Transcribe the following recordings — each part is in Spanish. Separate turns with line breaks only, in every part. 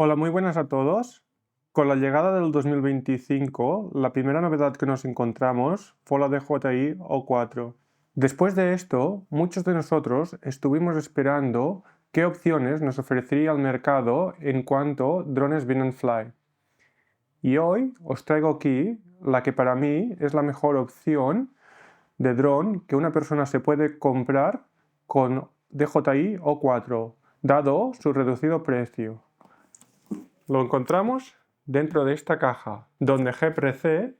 Hola, muy buenas a todos. Con la llegada del 2025, la primera novedad que nos encontramos fue la DJI O4. Después de esto, muchos de nosotros estuvimos esperando qué opciones nos ofrecería el mercado en cuanto a drones bin fly. Y hoy os traigo aquí la que para mí es la mejor opción de dron que una persona se puede comprar con DJI O4, dado su reducido precio. Lo encontramos dentro de esta caja, donde GPRC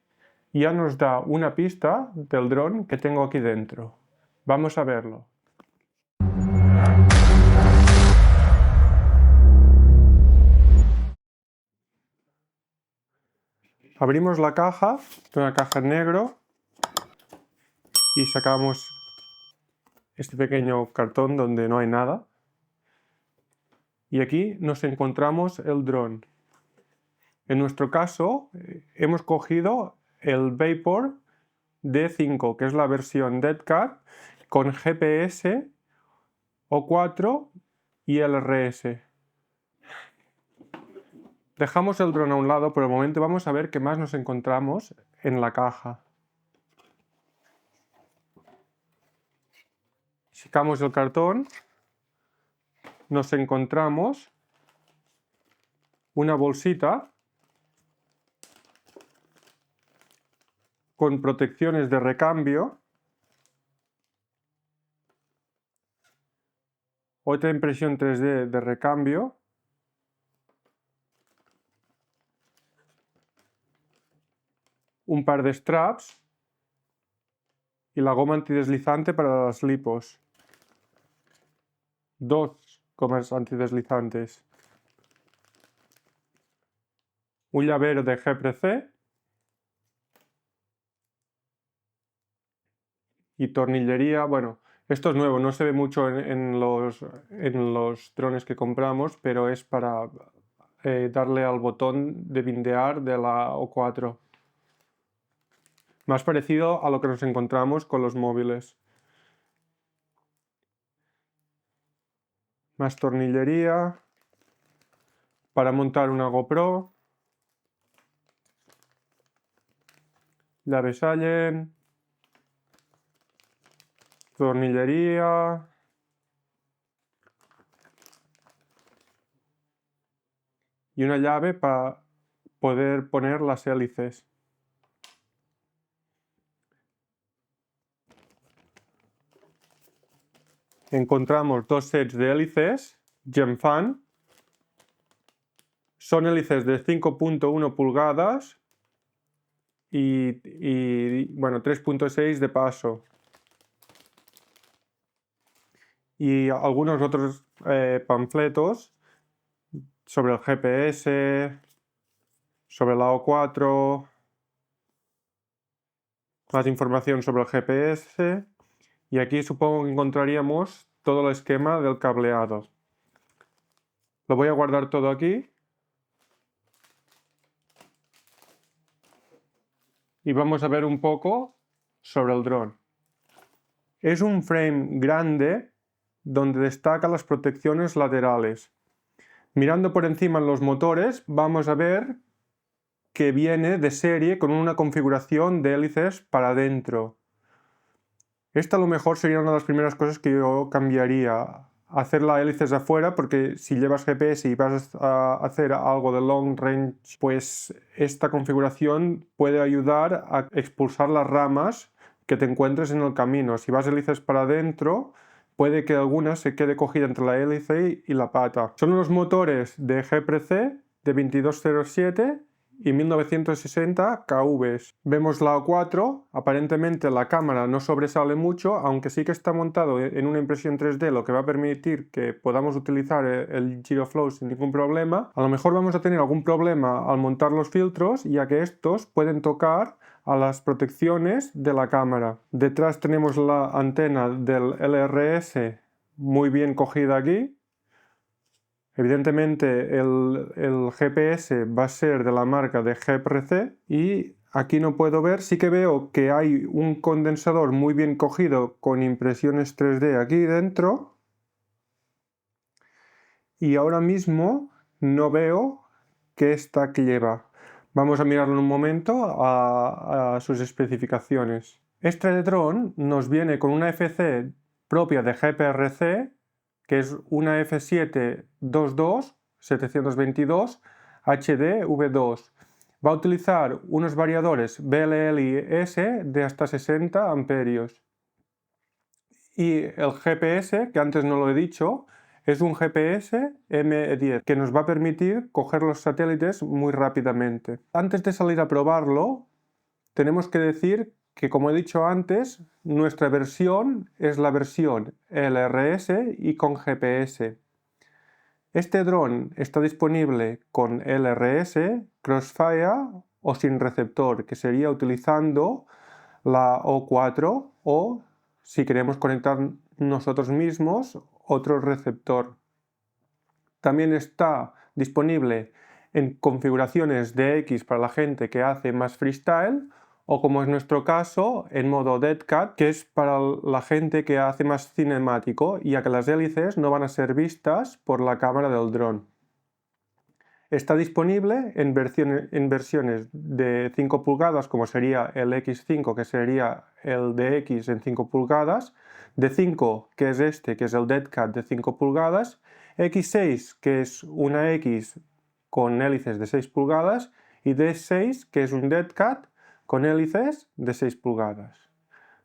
ya nos da una pista del dron que tengo aquí dentro. Vamos a verlo. Abrimos la caja, una caja en negro, y sacamos este pequeño cartón donde no hay nada. Y aquí nos encontramos el dron. En nuestro caso, hemos cogido el Vapor D5, que es la versión Dead Cat, con GPS, O4 y LRS. Dejamos el dron a un lado por el momento y vamos a ver qué más nos encontramos en la caja. Sacamos el cartón, nos encontramos una bolsita con protecciones de recambio, otra impresión 3D de recambio, un par de straps y la goma antideslizante para las lipos. Dos gomas antideslizantes. Un llavero de GPRC y tornillería. Bueno, esto es nuevo, no se ve mucho en los drones que compramos, pero es para darle al botón de bindear de la O4. Más parecido a lo que nos encontramos con los móviles. Más tornillería para montar una GoPro. Llaves Allen. Tornillería. Y una llave para poder poner las hélices. Encontramos dos sets de hélices Gemfan. Son hélices de 5.1 pulgadas y bueno, 3.6 de paso. Y algunos otros panfletos sobre el GPS, sobre la O4, más información sobre el GPS, y aquí supongo que encontraríamos todo el esquema del cableado. Lo voy a guardar todo aquí. Y vamos a ver un poco sobre el dron. Es un frame grande donde destacan las protecciones laterales. Mirando por encima en los motores, vamos a ver que viene de serie con una configuración de hélices para adentro. Esta a lo mejor sería una de las primeras cosas que yo cambiaría. Hacer las hélices afuera, porque si llevas GPS y vas a hacer algo de long range, pues esta configuración puede ayudar a expulsar las ramas que te encuentres en el camino. Si vas hélices para adentro, puede que alguna se quede cogida entre la hélice y la pata. Son unos motores de GPRC de 2207 y 1960 kV. Vemos la O4, aparentemente la cámara no sobresale mucho, aunque sí que está montado en una impresión 3D, lo que va a permitir que podamos utilizar el GiroFlow sin ningún problema. A lo mejor vamos a tener algún problema al montar los filtros, ya que estos pueden tocar a las protecciones de la cámara. Detrás tenemos la antena del LRS muy bien cogida aquí. Evidentemente el GPS va a ser de la marca de GPRC y aquí no puedo ver, sí que veo que hay un condensador muy bien cogido con impresiones 3D aquí dentro. Y ahora mismo no veo qué stack lleva. Vamos a mirarlo en un momento a sus especificaciones. Este dron nos viene con una FC propia de GPRC, que es una F722 HD V2. Va a utilizar unos variadores BLLS de hasta 60 amperios. Y el GPS, que antes no lo he dicho, es un GPS M10 que nos va a permitir coger los satélites muy rápidamente. Antes de salir a probarlo, tenemos que decir que, como he dicho antes, nuestra versión es la versión LRS y con GPS. Este dron está disponible con LRS, Crossfire o sin receptor, que sería utilizando la O4 o, si queremos conectar nosotros mismos, otro receptor. También está disponible en configuraciones DX para la gente que hace más freestyle, o, como es nuestro caso, en modo Dead Cat, que es para la gente que hace más cinemático, ya que las hélices no van a ser vistas por la cámara del dron. Está disponible en versiones de 5 pulgadas, como sería el X5, que sería el DX en 5 pulgadas, de 5, que es este, que es el Dead Cat de 5 pulgadas, X6, que es una X con hélices de 6 pulgadas, y D6, que es un Dead Cat con hélices de 6 pulgadas.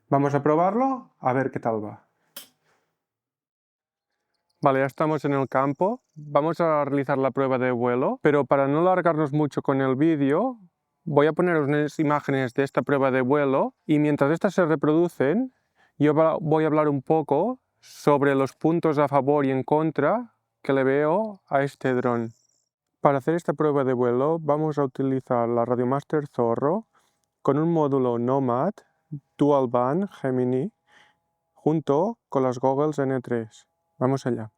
Vamos a probarlo, a ver qué tal va. Vale, ya estamos en el campo. Vamos a realizar la prueba de vuelo, pero para no alargarnos mucho con el vídeo, voy a poneros unas imágenes de esta prueba de vuelo y mientras estas se reproducen, yo voy a hablar un poco sobre los puntos a favor y en contra que le veo a este dron. Para hacer esta prueba de vuelo vamos a utilizar la Radiomaster Zorro con un módulo Nomad Dual Band Gemini junto con las goggles N3. Vamos allá.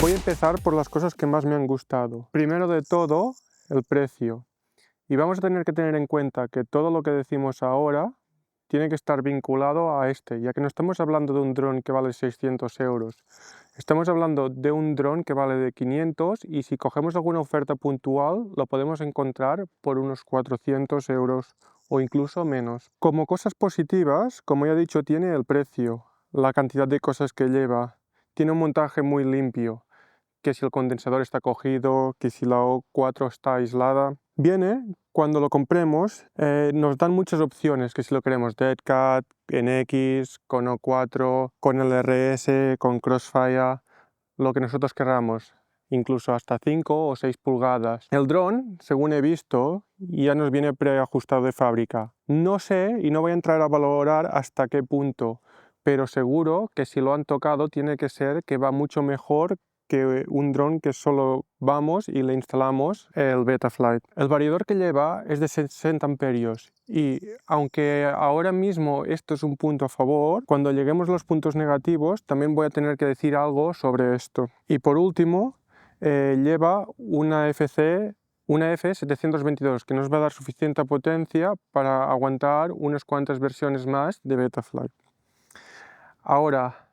Voy a empezar por las cosas que más me han gustado. Primero de todo, el precio. Y vamos a tener que tener en cuenta que todo lo que decimos ahora tiene que estar vinculado a este, ya que no estamos hablando de un dron que vale 600 euros. Estamos hablando de un dron que vale de 500 y si cogemos alguna oferta puntual lo podemos encontrar por unos 400 euros o incluso menos. Como cosas positivas, como ya he dicho, tiene el precio, la cantidad de cosas que lleva, tiene un montaje muy limpio, que si el condensador está cogido, que si la O4 está aislada. Viene, cuando lo compremos, nos dan muchas opciones, que si lo queremos Dead Cat, en X, con O4, con LRS, con Crossfire, lo que nosotros queramos, incluso hasta 5 o 6 pulgadas. El dron, según he visto, ya nos viene preajustado de fábrica. No sé y no voy a entrar a valorar hasta qué punto, pero seguro que si lo han tocado tiene que ser que va mucho mejor que un dron que solo vamos y le instalamos el Betaflight. El variador que lleva es de 60 amperios y aunque ahora mismo esto es un punto a favor, cuando lleguemos a los puntos negativos también voy a tener que decir algo sobre esto. Y por último, lleva una F722 que nos va a dar suficiente potencia para aguantar unas cuantas versiones más de Betaflight. Ahora,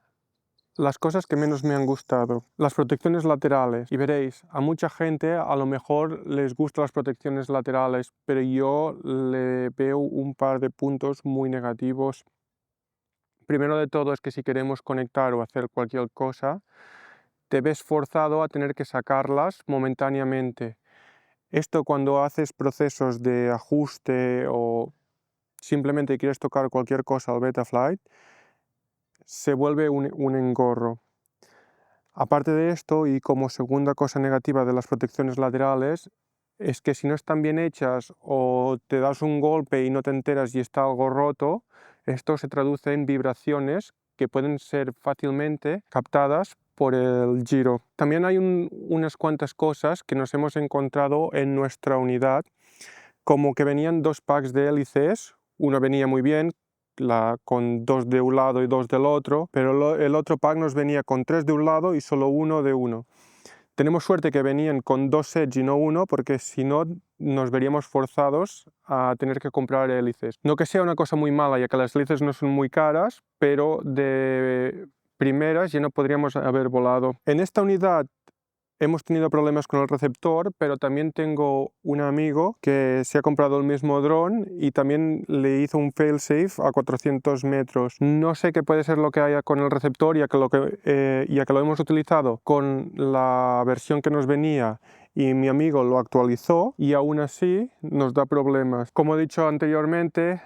las cosas que menos me han gustado, las protecciones laterales. Y veréis, a mucha gente a lo mejor les gustan las protecciones laterales, pero yo le veo un par de puntos muy negativos. Primero de todo es que si queremos conectar o hacer cualquier cosa, te ves forzado a tener que sacarlas momentáneamente. Esto cuando haces procesos de ajuste o simplemente quieres tocar cualquier cosa al Betaflight, se vuelve un engorro. Aparte de esto, y como segunda cosa negativa de las protecciones laterales, es que si no están bien hechas o te das un golpe y no te enteras y está algo roto, esto se traduce en vibraciones que pueden ser fácilmente captadas por el giro. También hay unas cuantas cosas que nos hemos encontrado en nuestra unidad, como que venían 2 packs de hélices, uno venía muy bien, con 2 de un lado y 2 del otro, pero el otro pack nos venía con 3 de un lado y solo 1 de uno. Tenemos suerte que venían con 2 sets y no uno, porque si no nos veríamos forzados a tener que comprar hélices. No que sea una cosa muy mala, ya que las hélices no son muy caras, pero de primeras ya no podríamos haber volado. En esta unidad hemos tenido problemas con el receptor, pero también tengo un amigo que se ha comprado el mismo dron y también le hizo un failsafe a 400 metros. No sé qué puede ser lo que haya con el receptor, ya que lo hemos utilizado con la versión que nos venía y mi amigo lo actualizó y aún así nos da problemas. Como he dicho anteriormente,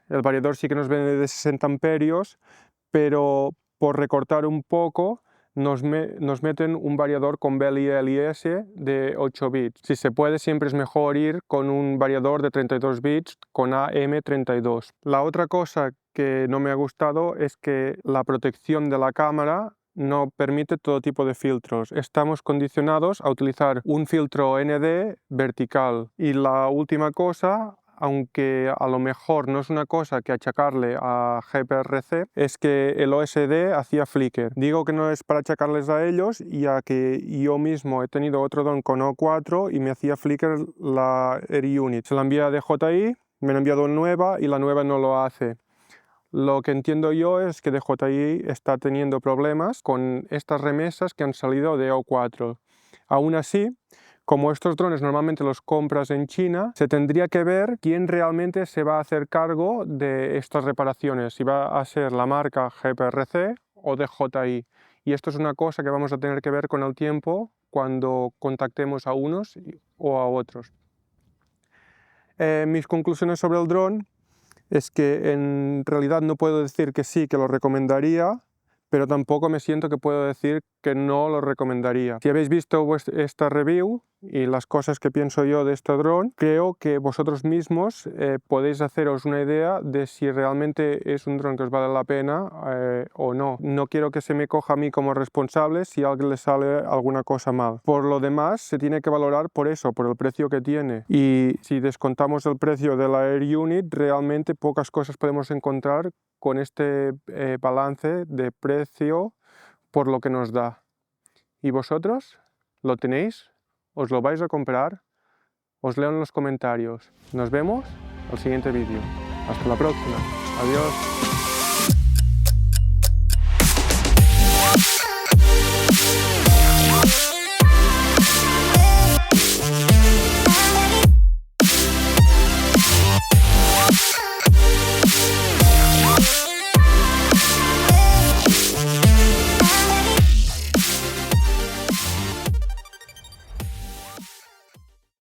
el variador sí que nos viene de 60 amperios, pero por recortar un poco nos meten un variador con BLI-LIS de 8 bits. Si se puede, siempre es mejor ir con un variador de 32 bits con AM32. La otra cosa que no me ha gustado es que la protección de la cámara no permite todo tipo de filtros. Estamos condicionados a utilizar un filtro ND vertical. Y la última cosa, aunque a lo mejor no es una cosa que achacarle a GPRC, es que el OSD hacía flicker. Digo que no es para achacarles a ellos, ya que yo mismo he tenido otro dron con O4 y me hacía flicker la Air Unit. Se la envía a DJI, me han enviado nueva y la nueva no lo hace. Lo que entiendo yo es que DJI está teniendo problemas con estas remesas que han salido de O4. Aún así, como estos drones normalmente los compras en China, se tendría que ver quién realmente se va a hacer cargo de estas reparaciones, si va a ser la marca GPRC o DJI. Y esto es una cosa que vamos a tener que ver con el tiempo cuando contactemos a unos o a otros. Mis conclusiones sobre el dron es que en realidad no puedo decir que sí, que lo recomendaría, pero tampoco me siento que puedo decir que no lo recomendaría. Si habéis visto esta review y las cosas que pienso yo de este dron, creo que vosotros mismos podéis haceros una idea de si realmente es un dron que os vale la pena o no. No quiero que se me coja a mí como responsable si a alguien le sale alguna cosa mal. Por lo demás, se tiene que valorar por eso, por el precio que tiene. Y si descontamos el precio de la Air Unit, realmente pocas cosas podemos encontrar con este balance de precio por lo que nos da. ¿Y vosotros? ¿Lo tenéis? ¿Os lo vais a comprar? Os leo en los comentarios. Nos vemos al siguiente vídeo. Hasta la próxima. Adiós.